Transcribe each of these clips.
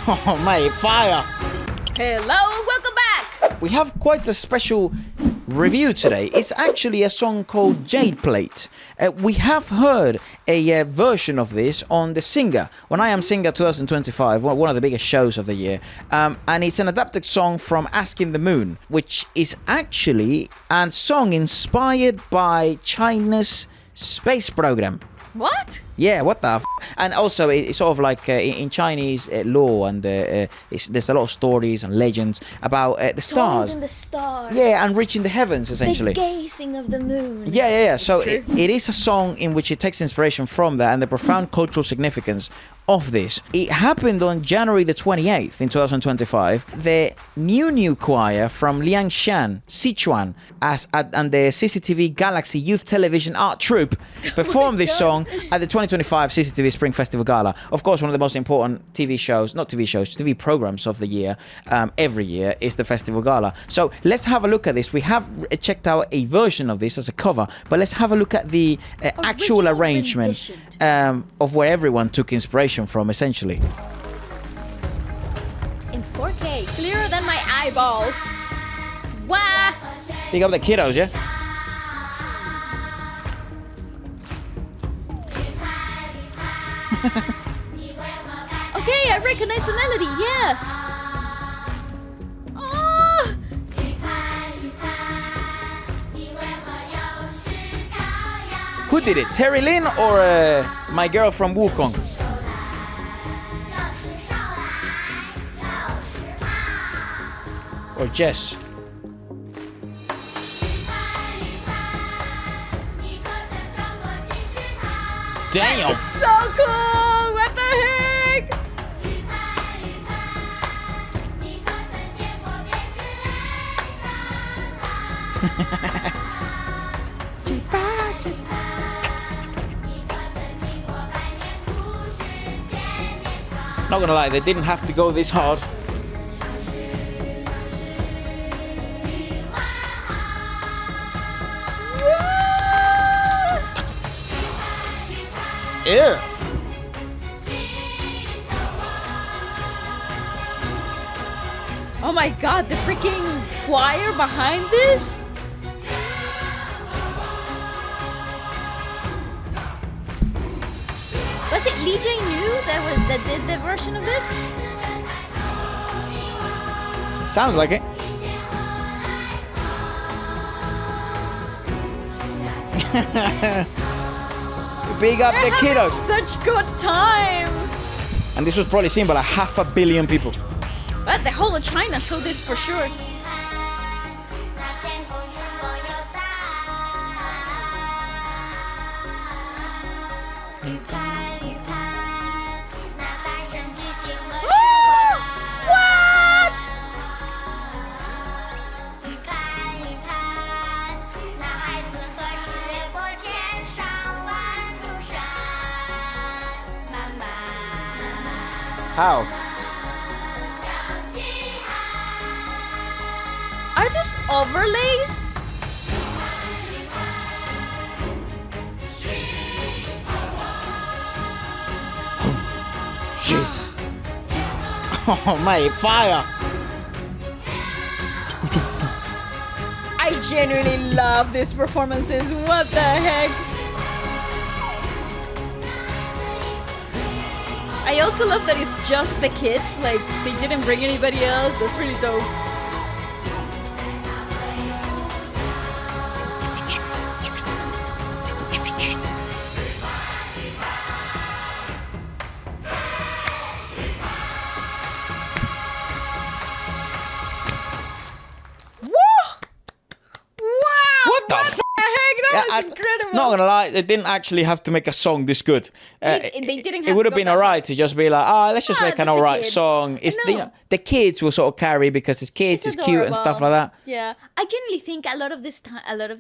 Oh, mate, fire! Hello, welcome back! We have quite a special review today. It's actually a song called Jade Plate. We have heard a version of this on The Singer, When I Am Singer 2025, one of the biggest shows of the year. And it's an adapted song from Asking the Moon, which is actually a song inspired by China's space program. What? Yeah, what the And also, it's sort of like in Chinese law, and there's a lot of stories and legends about the stars. Told in the stars. Yeah, and reaching the heavens, essentially. The gazing of the moon. Yeah. So it is a song in which it takes inspiration from that and the profound cultural significance of this. It happened on January the 28th in 2025. The new choir from Liangshan, Sichuan, and the CCTV Galaxy Youth Television Art Troupe performed this song at the 2025 CCTV Spring Festival Gala. Of course, one of the most important TV programs of the year, every year, is the Festival Gala. So let's have a look at this. We have checked out a version of this as a cover, but let's have a look at the actual arrangement of where everyone took inspiration from, essentially. In 4K, clearer than my eyeballs. Wow! Big up the kiddos, yeah? Okay, I recognize the melody, yes! Oh! Who did it? Terry Lin or my girl from Wukong? Or Jess? Damn! So cool! What the heck? Not gonna lie, they didn't have to go this hard. Yeah. Oh my god, the freaking choir behind this? Was it Lee J New that did the version of this? Sounds like it. Big up the kiddos. Such good time. And this was probably seen by like 500 million people. But the whole of China saw this for sure. What? How? Are these overlays? Shit. Oh, mate, fire! I genuinely love these performances. What the heck? I also love that it's just the kids. Like, they didn't bring anybody else. That's really dope. Incredible. Not gonna lie, they didn't actually have to make a song this good. They didn't have it would to have go been that alright to just be like, let's just make an just the alright kid. song. It's the kids will sort of carry because it's kids, it's cute and stuff like that. Yeah, I genuinely think a lot of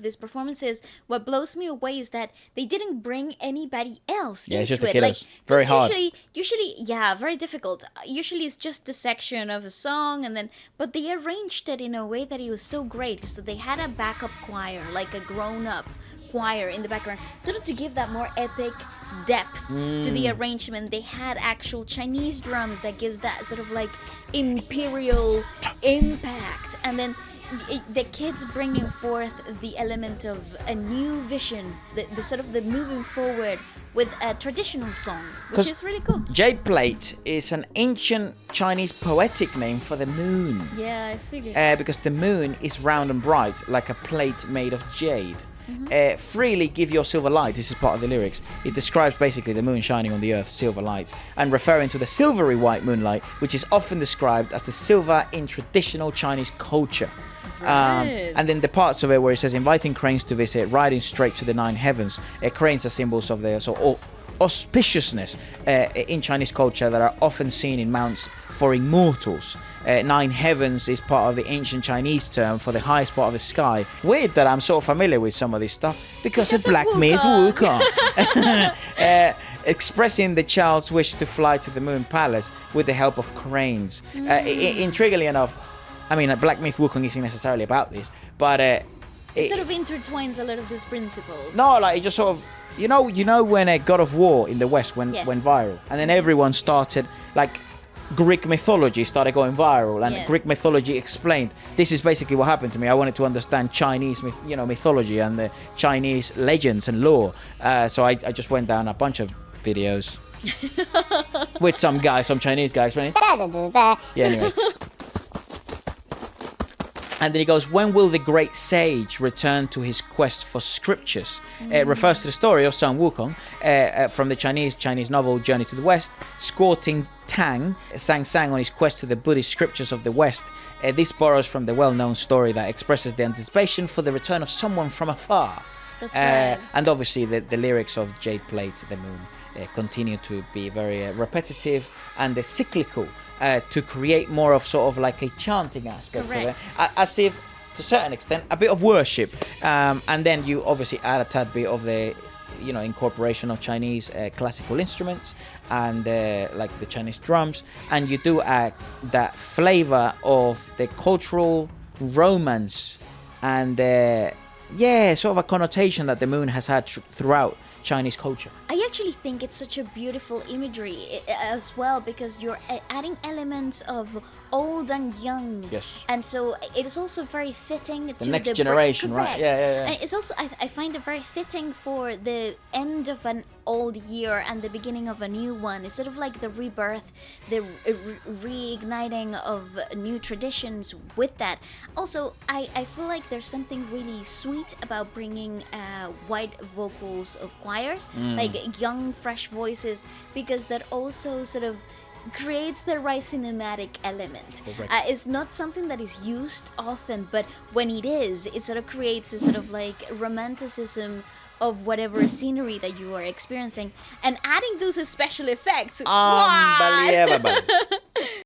these performances, what blows me away is that they didn't bring anybody else Yeah, it's into just the it. kiddos. Very hard. Usually, yeah, very difficult. Usually, it's just a section of a song, but they arranged it in a way that it was so great. So they had a backup choir, like a grown-up choir in the background, sort of to give that more epic depth to the arrangement. They had actual Chinese drums that gives that sort of like imperial impact, and then the kids bringing forth the element of a new vision, the sort of the moving forward with a traditional song, which is really cool. Jade Plate is an ancient Chinese poetic name for the moon. Yeah, I figured. Because the moon is round and bright, like a plate made of jade. Freely give your silver light. This is part of the lyrics. It describes basically the moon shining on the earth, silver light, and referring to the silvery white moonlight, which is often described as the silver in traditional Chinese culture. And then the parts of it where it says inviting cranes to visit, riding straight to the nine heavens. Cranes are symbols of the auspiciousness in Chinese culture that are often seen in mounts for immortals. Nine heavens is part of the ancient Chinese term for the highest part of the sky. Weird that I'm sort of familiar with some of this stuff because of Black Myth Wukong. Expressing the child's wish to fly to the Moon Palace with the help of cranes. Intriguingly enough, I mean, Black Myth Wukong isn't necessarily about this, but it sort of intertwines a lot of these principles. No, like it just sort of, you know when God of War in the West went viral, and then everyone started, like Greek mythology started going viral, and Greek mythology explained. This is basically what happened to me. I wanted to understand Chinese, mythology and the Chinese legends and lore. So I just went down a bunch of videos with some Chinese guy explaining. Yeah, anyways. And then he goes, when will the great sage return to his quest for scriptures? It refers to the story of Sun Wukong from the Chinese novel Journey to the West. Squatting Tang sang on his quest to the Buddhist scriptures of the West. This borrows from the well-known story that expresses the anticipation for the return of someone from afar. That's right. And obviously the lyrics of Jade Plate, The Moon, continue to be very repetitive and cyclical. To create more of sort of like a chanting aspect Correct. of it, as if to a certain extent a bit of worship, and then you obviously add a tad bit of the incorporation of Chinese classical instruments and like the Chinese drums, and you do add that flavor of the cultural romance and sort of a connotation that the moon has had throughout Chinese culture. I actually think it's such a beautiful imagery as well, because you're adding elements of old and young. Yes. And so it is also very fitting to the next generation, right? Yeah. And it's also, I find it very fitting for the end of an old year and the beginning of a new one. It's sort of like the rebirth, the reigniting of new traditions with that. Also, I feel like there's something really sweet about bringing white vocals of choirs, like young, fresh voices, because that also sort of creates the right cinematic element. It's not something that is used often, but when it is, it sort of creates a sort of like romanticism of whatever scenery that you are experiencing, and adding those special effects. Unbelievable.